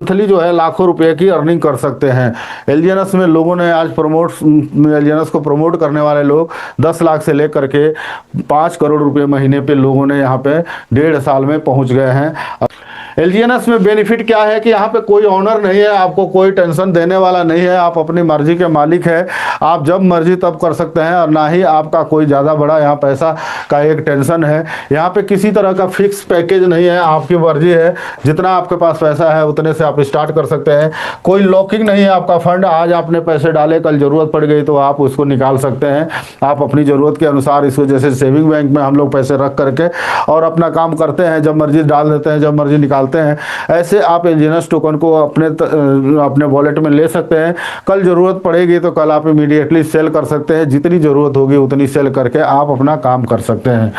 Monthly जो है लाखों रुपए की अर्निंग कर सकते हैं। एलजीएनएस में लोगों ने आज एलजीएनएस को प्रमोट करने वाले लोग 10 लाख से लेकर के 5 करोड़ रुपए महीने पे लोगों ने यहाँ पे 1.5 साल में पहुंच गए हैं। एलजीएनएस में बेनिफिट क्या है कि यहाँ पे कोई ऑनर नहीं है, आपको कोई टेंशन देने वाला नहीं है, आप अपनी मर्जी के मालिक है, आप जब मर्जी तब कर सकते हैं और ना ही आपका कोई ज़्यादा बड़ा यहाँ पैसा का एक टेंशन है। यहाँ पे किसी तरह का फिक्स पैकेज नहीं है, आपकी मर्जी है, जितना आपके पास पैसा है उतने से आप स्टार्ट कर सकते हैं। कोई लॉकिंग नहीं है आपका फंड, आज आपने पैसे डाले कल ज़रूरत पड़ गई तो आप उसको निकाल सकते हैं। आप अपनी ज़रूरत के अनुसार इसको, जैसे सेविंग बैंक में हम लोग पैसे रख करके और अपना काम करते हैं, जब मर्जी डाल देते हैं, जब मर्जी निकालते हैं, ऐसे आप एलजीएनएस टोकन को अपने वॉलेट में ले सकते हैं। कल ज़रूरत पड़ेगी तो कल आप इमीडिएटली सेल कर सकते हैं, जितनी ज़रूरत होगी उतनी सेल करके आप अपना काम कर सकते हैं।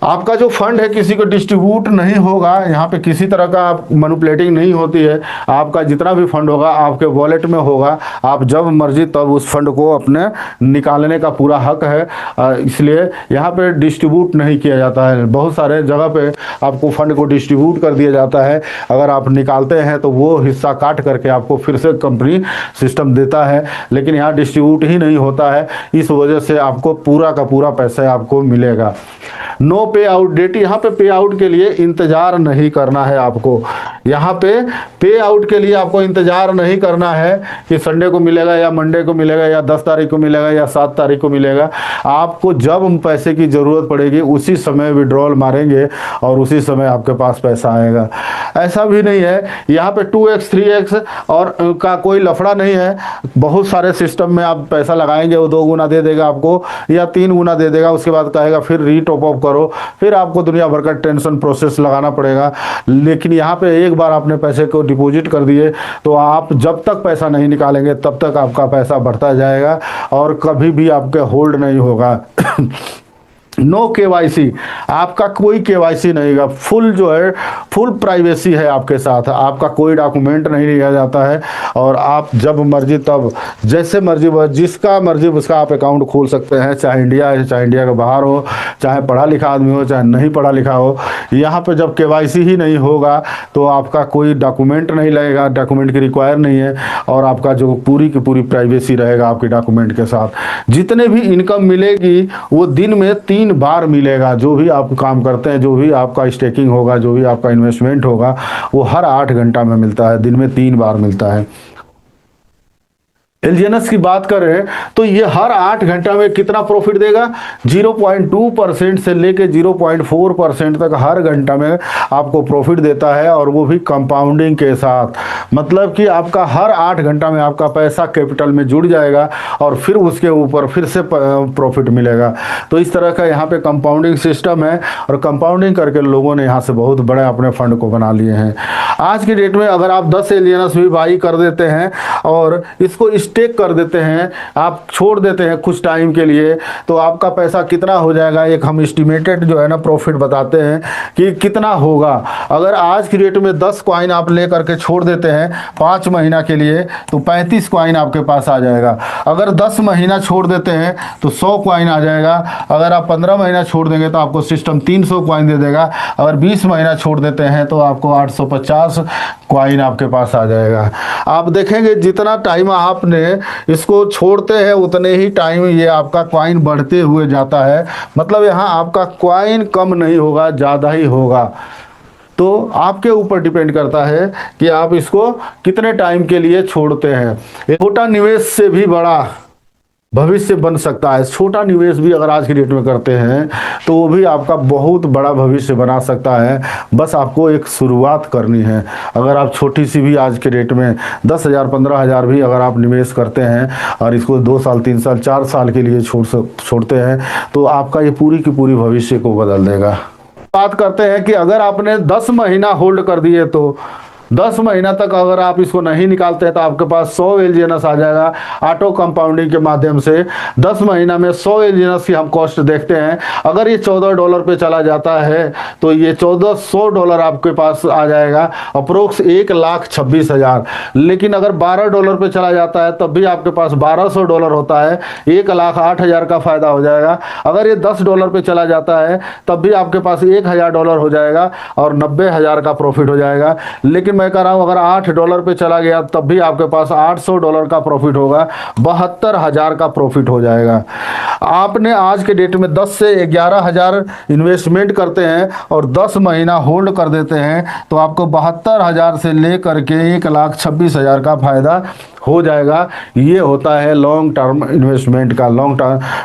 आपका जो फंड है किसी को डिस्ट्रीब्यूट नहीं होगा, यहाँ पे किसी तरह का मैनिपुलेटिंग नहीं होती है। आपका जितना भी फंड होगा आपके वॉलेट में होगा, आप जब मर्जी तब उस फंड को अपने निकालने का पूरा हक है। इसलिए यहाँ पे डिस्ट्रीब्यूट नहीं किया जाता है। बहुत सारे जगह पे आपको फंड को डिस्ट्रीब्यूट कर दिया जाता है, अगर आप निकालते हैं तो वो हिस्सा काट करके आपको फिर से कंपनी सिस्टम देता है, लेकिन यहाँ डिस्ट्रीब्यूट ही नहीं होता है। इस वजह से आपको पूरा का पूरा पैसा आपको मिलेगा। नो पे आउट डेट, यहाँ पे पे आउट के लिए इंतजार नहीं करना है आपको। यहाँ पे आउट के लिए आपको इंतजार नहीं करना है कि संडे को मिलेगा या मंडे को मिलेगा या 10 तारीख को मिलेगा या 7 तारीख को मिलेगा। आपको जब पैसे की ज़रूरत पड़ेगी उसी समय विड्रॉल मारेंगे और उसी समय आपके पास पैसा आएगा। ऐसा भी नहीं है यहाँ पे 2x 3x और का कोई लफड़ा नहीं है। बहुत सारे सिस्टम में आप पैसा लगाएंगे वो 2 गुना दे देगा आपको या 3 गुना दे देगा, उसके बाद कहेगा फिर रीटॉप अप करो, फिर आपको दुनिया भर का टेंशन प्रोसेस लगाना पड़ेगा। लेकिन यहाँ पे एक बार आपने पैसे को डिपॉजिट कर दिए तो आप जब तक पैसा नहीं निकालेंगे तब तक आपका पैसा बढ़ता जाएगा और कभी भी आपके होल्ड नहीं होगा। नो केवाईसी, आपका कोई केवाईसी नहीं है, फुल जो है फुल प्राइवेसी है आपके साथ, आपका कोई डॉक्यूमेंट नहीं लिया जाता है और आप जब मर्जी तब जैसे मर्जी जिसका मर्जी उसका आप अकाउंट खोल सकते हैं, चाहे इंडिया है चाहे इंडिया के बाहर हो, चाहे पढ़ा लिखा आदमी हो चाहे नहीं पढ़ा लिखा हो। यहाँ पे जब केवाईसी ही नहीं होगा तो आपका कोई डॉक्यूमेंट नहीं लगेगा, डॉक्यूमेंट की रिक्वायर नहीं है और आपका जो पूरी की पूरी प्राइवेसी रहेगा आपके डॉक्यूमेंट के साथ। जितने भी इनकम मिलेगी वो दिन में 3 बार मिलेगा। जो भी आप काम करते हैं, जो भी आपका स्टेकिंग होगा, जो भी आपका इन्वेस्टमेंट होगा वो हर 8 घंटा में मिलता है, दिन में 3 बार मिलता है। एलजीएनएस की बात करें तो ये हर 8 घंटा में कितना प्रॉफिट देगा, 0.2% से लेके 0.4% तक हर घंटा में आपको प्रॉफिट देता है और वो भी कंपाउंडिंग के साथ। मतलब कि आपका हर 8 घंटा में आपका पैसा कैपिटल में जुड़ जाएगा और फिर उसके ऊपर फिर से प्रॉफिट मिलेगा। तो इस तरह का यहाँ पे कंपाउंडिंग सिस्टम है और कंपाउंडिंग करके लोगों ने यहाँ से बहुत बड़े अपने फंड को बना लिए हैं। आज की डेट में अगर आप 10 एलजीएनएस भी बाई कर देते हैं और इसको स्टेक कर देते हैं, आप छोड़ देते हैं कुछ टाइम के लिए, तो आपका पैसा कितना हो जाएगा, एक हम एस्टिमेटेड जो है ना प्रॉफिट बताते हैं कि कितना होगा। अगर आज की डेट में 10 कॉइन आप ले करके छोड़ देते हैं 5 महीना के लिए तो 35 कॉइन आपके पास आ जाएगा। अगर 10 महीना छोड़ देते हैं तो 100 कॉइन आ जाएगा। अगर आप 15 महीना छोड़ देंगे तो आपको सिस्टम 300 कॉइन दे देगा। अगर 20 महीना छोड़ देते हैं तो आपको 850 कॉइन आपके पास आ जाएगा। आप देखेंगे जितना टाइम आपने इसको छोड़ते हैं उतने ही टाइम ये आपका कॉइन बढ़ते हुए जाता है। मतलब यहाँ आपका कॉइन कम नहीं होगा, ज़्यादा ही होगा। तो आपके ऊपर डिपेंड करता है कि आप इसको कितने टाइम के लिए छोड़ते हैं। छोटा निवेश से भी बड़ा भविष्य बन सकता है। छोटा निवेश भी अगर आज की डेट में करते हैं तो वो भी आपका बहुत बड़ा भविष्य बना सकता है। बस आपको एक शुरुआत करनी है। अगर आप छोटी सी भी आज के डेट में 10,000 15,000 भी अगर आप निवेश करते हैं और इसको 2 साल 3 साल 4 साल के लिए छोड़ते हैं तो आपका ये पूरी की पूरी भविष्य को बदल देगा। बात करते हैं कि अगर आपने 10 महीना होल्ड कर दिए तो 10 महीना तक अगर आप इसको नहीं निकालते हैं तो आपके पास 100 एलजीएनएस आ जाएगा ऑटो कंपाउंडिंग के माध्यम से। 10 महीना में 100 एलजीएनएस की हम कॉस्ट देखते हैं। अगर ये $14 पे चला जाता है तो ये $1400 आपके पास आ जाएगा, अप्रोक्स $1,26,000। लेकिन अगर $12 पे चला जाता है तब भी आपके पास $1,200 होता है, $1,08,000 का फायदा हो जाएगा। अगर ये $10 पे चला जाता है तब भी आपके पास $1,000 हो जाएगा और 90,000 का प्रॉफिट हो जाएगा। लेकिन मैं कह रहा हूँ अगर $8 पे चला गया तब भी आपके पास $800 का प्रॉफिट होगा, 72,000 का प्रॉफिट हो जाएगा। आपने आज के डेट में 10 से 11,000 इन्वेस्टमेंट करते हैं और 10 महीना होल्ड कर देते हैं तो आपको 72,000 से लेकर के 1,26,000 का फायदा हो जाएगा। ये होता है लॉन्ग टर्म इन्वेस्टमेंट का। लॉन्ग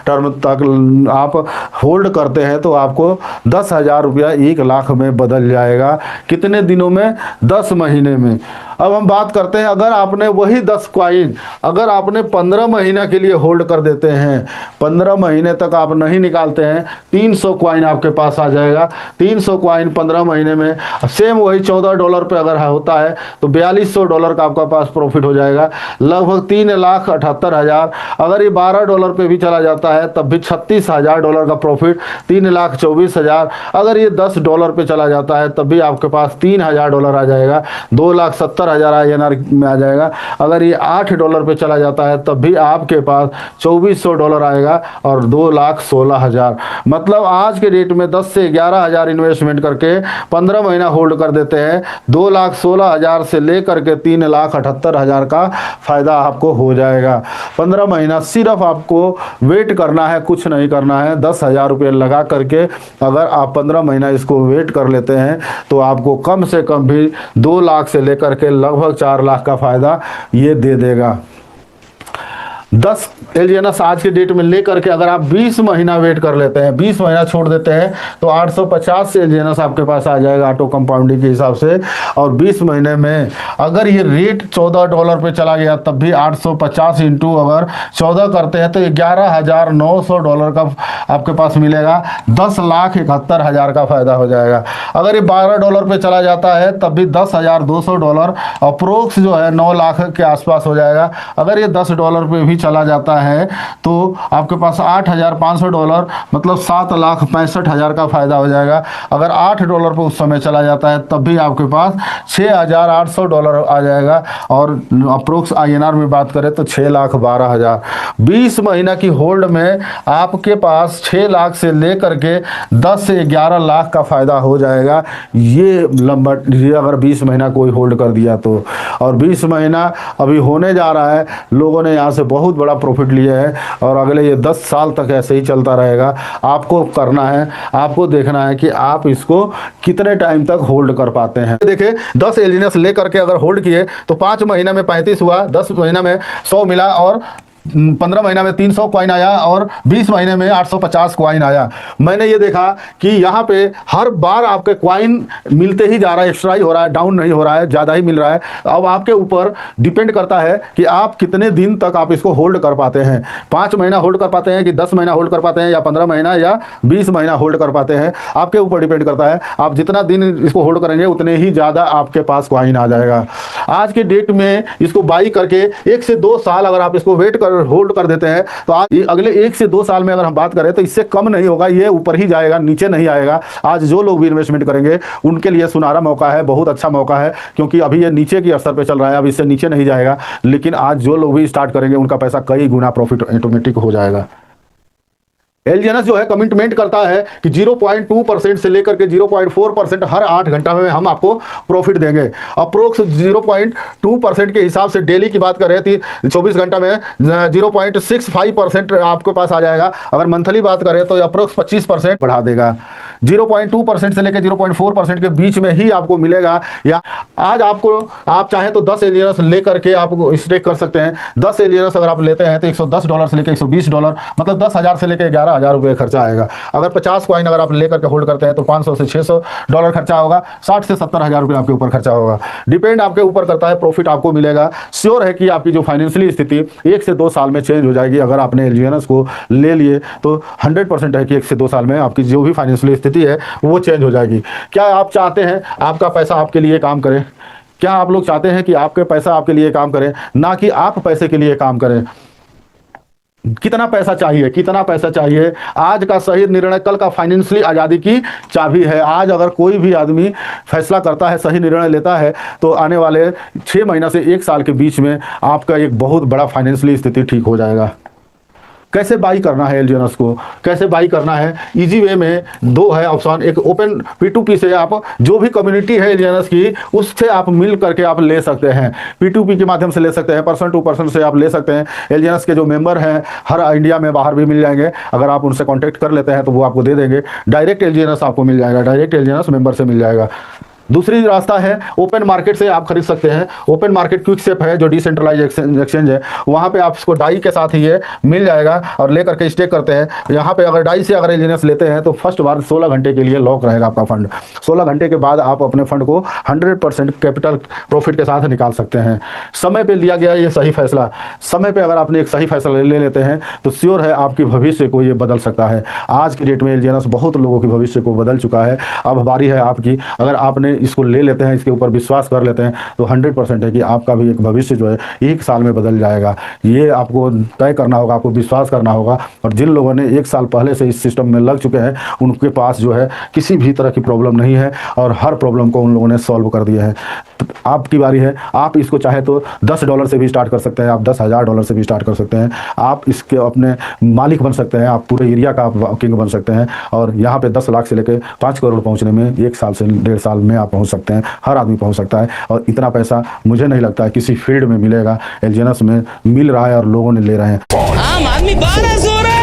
टर्म तक आप होल्ड करते हैं तो आपको 10,000 रुपया 1,00,000 में बदल जाएगा। कितने दिनों में? 10 महीने में। अब हम बात करते हैं अगर आपने वही 10 कॉइन अगर आपने 15 महीना के लिए होल्ड कर देते हैं, 15 महीने तक आप नहीं निकालते हैं, 300 कॉइन आपके पास आ जाएगा। 300 कॉइन 15 महीने में सेम वही $14 पे अगर होता है तो $4,200 का आपका पास प्रॉफिट हो जाएगा, लगभग $3,78,000। अगर ये $12 पे भी चला जाता है तब भी $36,000 का प्रॉफिट, $3,24,000। अगर ये $10 पे चला जाता है तब भी आपके पास $3,000 आ जाएगा, $2,70,000 INR में आ जाएगा। अगर ये $8 पे चला जाता है तब भी आपके पास $2,400 आएगा और $2,16,000। मतलब आज के डेट में 10 से 11,000 इन्वेस्टमेंट करके 15 महीना होल्ड कर देते हैं, 2,16,000 से लेकर के 3,78,000 का फायदा आपको हो जाएगा। 15 महीना सिर्फ आपको वेट करना है, कुछ नहीं करना है। 10,000 रुपये लगा करके अगर आप 15 महीना इसको वेट कर लेते हैं तो आपको कम से कम भी 2 लाख से लेकर के लगभग 4 लाख का फायदा ये दे देगा। 10 LGNS आज के डेट में लेकर के अगर आप 20 महीना वेट कर लेते हैं, 20 महीना छोड़ देते हैं तो 850 LGNS आपके पास आ जाएगा ऑटो कंपाउंडिंग के हिसाब से। और 20 महीने में अगर ये रेट $14 पे चला गया तब भी 850 इंटू अगर 14 करते हैं तो $11,900 का आपके पास मिलेगा, 10,71,000 का फायदा हो जाएगा। अगर ये $12 पे चला जाता है तब भी $10,200 अप्रोक्स जो है 9 लाख के आसपास हो जाएगा। अगर ये $10 पे भी चला जाता है तो आपके पास $8,500 मतलब 7,65,000 का फायदा हो जाएगा। अगर $8 पे उस समय चला जाता है तब भी आपके पास $6,800 आ जाएगा और अप्रोक्स INR में बात करें तो 6,12,000। 20 महीना की होल्ड में आपके पास 6 लाख से लेकर के 10 से 11 लाख का फायदा हो जाएगा। ये लंबा अगर 20 महीना कोई होल्ड कर दिया तो। और 20 महीना अभी होने जा रहा है, लोगों ने यहाँ से बहुत बड़ा प्रॉफिट लिया है और अगले ये 10 साल तक ऐसे ही चलता रहेगा। आपको करना है, आपको देखना है कि आप इसको कितने टाइम तक होल्ड कर पाते हैं। देखिए 10 LGNS लेकर के अगर होल्ड किए तो 5 महीना में 35 हुआ, 10 महीना में 100 मिला और 15 महीना में 300 कॉइन आया और 20 महीने में 850 कॉइन आया। मैंने ये देखा कि यहाँ पे हर बार आपके कॉइन मिलते ही जा रहा है, एक्स्ट्रा ही हो रहा है, डाउन नहीं हो रहा है, ज़्यादा ही मिल रहा है। अब आपके ऊपर डिपेंड करता है कि आप कितने दिन तक आप इसको होल्ड कर पाते हैं। 5 महीना होल्ड कर पाते हैं कि 10 महीना होल्ड कर पाते हैं या 15 महीना या 20 महीना होल्ड कर पाते हैं, आपके ऊपर डिपेंड करता है। आप जितना दिन इसको होल्ड करेंगे उतने ही ज़्यादा आपके पास कॉइन आ जाएगा। आज के डेट में इसको बाई करके 1 से 2 साल अगर आप इसको वेट होल्ड कर देते हैं तो आज अगले 1 से 2 साल में अगर हम बात करें तो इससे कम नहीं होगा, ये ऊपर ही जाएगा, नीचे नहीं आएगा। आज जो लोग भी इन्वेस्टमेंट करेंगे उनके लिए सुनहरा मौका है, बहुत अच्छा मौका है, क्योंकि अभी ये नीचे की स्तर पे चल रहा है, अब इससे नीचे नहीं जाएगा। लेकिन आज जो लोग भी स्टार्ट करेंगे उनका पैसा कई गुना प्रॉफिट ऑटोमेटिक हो जाएगा। LGNS जो है कमिटमेंट करता है कि 0.2% से लेकर के 0.4% हर 8 घंटा में हम आपको प्रॉफिट देंगे। अप्रोक्स 0.2% के हिसाब से डेली की बात करें तो 24 घंटा में 0.65% आपके पास आ जाएगा। अगर मंथली बात करें तो अप्रोक्स 25% बढ़ा देगा। 0.2% से लेकर 0.4% के बीच में ही आपको मिलेगा। या आज आपको आप चाहें तो 10 LGNS लेकर के आप स्टेक कर सकते हैं। 10 LGNS अगर आप लेते हैं तो $110 से लेकर $120 मतलब 10,000 से लेकर 11,000 रुपये खर्चा आएगा। अगर 50 कॉइन अगर आप लेकर के होल्ड करते हैं तो $500 से $600 खर्चा होगा, 60 से 70,000 रुपये आपके ऊपर खर्चा होगा। डिपेंड आपके ऊपर करता है, प्रॉफिट आपको मिलेगा। श्योर है कि आपकी जो फाइनेंशियली स्थिति 1 से 2 साल में चेंज हो जाएगी। अगर आपने LGNS को ले लिए तो 100% है कि 1 से 2 साल में आपकी जो भी फाइनेंशियली स्थिति है वो चेंज हो जाएगी। क्या आप चाहते हैं आपका पैसा आपके लिए काम करे? क्या आप लोग चाहते हैं कि आपके पैसा आपके लिए काम करे, ना कि आप पैसे के लिए काम करें? कितना पैसा चाहिए, कितना पैसा चाहिए? आज का सही निर्णय कल का फाइनेंशियली आज़ादी की चाबी है। आज अगर कोई भी आदमी फैसला करता है, सही निर्णय लेता है तो आने वाले 6 महीना से 1 साल के बीच में आपका एक बहुत बड़ा फाइनेंशियली स्थिति ठीक हो जाएगा। कैसे बाई करना है एलजीएनएस को, कैसे बाई करना है, इजी वे में दो है ऑप्शन। एक ओपन P2P से आप जो भी कम्युनिटी है एलजीएनएस की उससे आप मिल करके आप ले सकते हैं, P2P के माध्यम से ले सकते हैं, पर्सन टू पर्सन से आप ले सकते हैं। एलजीएनएस के जो मेंबर हैं हर इंडिया में बाहर भी मिल जाएंगे, अगर आप उनसे कॉन्टैक्ट कर लेते हैं तो वो आपको दे देंगे। डायरेक्ट एलजीएनएस आपको मिल जाएगा, डायरेक्ट एलजीएनएस मेंबर से मिल जाएगा। दूसरी रास्ता है ओपन मार्केट से आप खरीद सकते हैं। ओपन मार्केट क्विकसेप है जो डिसेंट्रलाइज एक्सचेंज है, वहाँ पे आप इसको डाई के साथ ही ये मिल जाएगा और लेकर के स्टेक करते हैं। यहाँ पे अगर डाई से अगर एलजीएनएस लेते हैं तो फर्स्ट बार 16 घंटे के लिए लॉक रहेगा आपका फंड। 16 घंटे के बाद आप अपने फंड को 100% कैपिटल प्रॉफिट के साथ निकाल सकते हैं। समय पे लिया गया ये सही फैसला, समय पे अगर आपने एक सही फैसला ले लेते हैं तो श्योर है आपकी भविष्य को ये बदल सकता है। आज की डेट में एलजीएनएस बहुत लोगों के भविष्य को बदल चुका है। अब बारी है आपकी, अगर आपने इसको ले लेते हैं, इसके ऊपर विश्वास कर लेते हैं तो 100% है कि आपका भी एक भविष्य जो है 1 साल में बदल जाएगा। ये आपको तय करना होगा, आपको विश्वास करना होगा। और जिन लोगों ने 1 साल पहले से इस सिस्टम में लग चुके हैं उनके पास जो है किसी भी तरह की प्रॉब्लम नहीं है और हर प्रॉब्लम को उन लोगों ने सॉल्व कर दिया है। तो आपकी बारी है, आप इसको चाहे तो $10 से भी स्टार्ट कर सकते हैं, आप $10,000 से भी स्टार्ट कर सकते हैं। आप इसके अपने मालिक बन सकते हैं, आप पूरे एरिया का आप किंग बन सकते हैं। और यहाँ पे 10 लाख से लेकर 5 करोड़ पहुँचने में 1 साल से 1.5 साल में आप पहुँच सकते हैं। हर आदमी पहुंच सकता है और इतना पैसा मुझे नहीं लगता है किसी फील्ड में मिलेगा। एलजीएनएस में मिल रहा है और लोगों ने ले रहे हैं। आम आदमी 12 सो रहा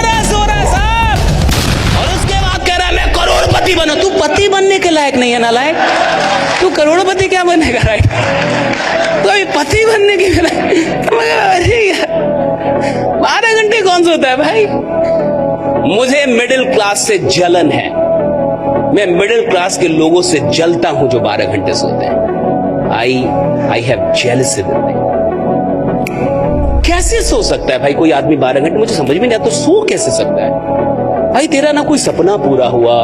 है साहब, और उसके बाद कह रहा है मैं करोड़पति बना। तू पति बनने के लायक नहीं है नालायक, तू करोड़पति क्या बनेगा? राइट, तो अभी पति बनने के लायक। 12 घंटे कौन सोता है भाई? मुझे मिडिल क्लास से जलन है, मैं मिडिल क्लास के लोगों से जलता हूं जो 12 घंटे सोते हैं। I have jealousy with them. कैसे सो सकता है भाई कोई आदमी 12 घंटे? मुझे समझ में नहीं आता, तो सो कैसे सकता है भाई? तेरा ना कोई सपना पूरा हुआ,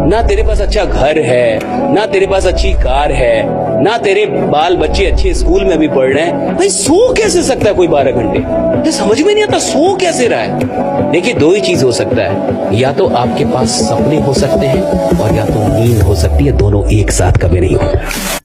ना तेरे पास अच्छा घर है, ना तेरे पास अच्छी कार है, ना तेरे बाल बच्चे अच्छे स्कूल में भी पढ़ रहे हैं। भाई सो कैसे सकता है कोई 12 घंटे? मुझे समझ में नहीं आता सो कैसे रहा है। देखिए 2 ही चीज हो सकता है, या तो आपके पास सपने हो सकते हैं और या तो नींद हो सकती है। दोनों एक साथ कभी नहीं होता।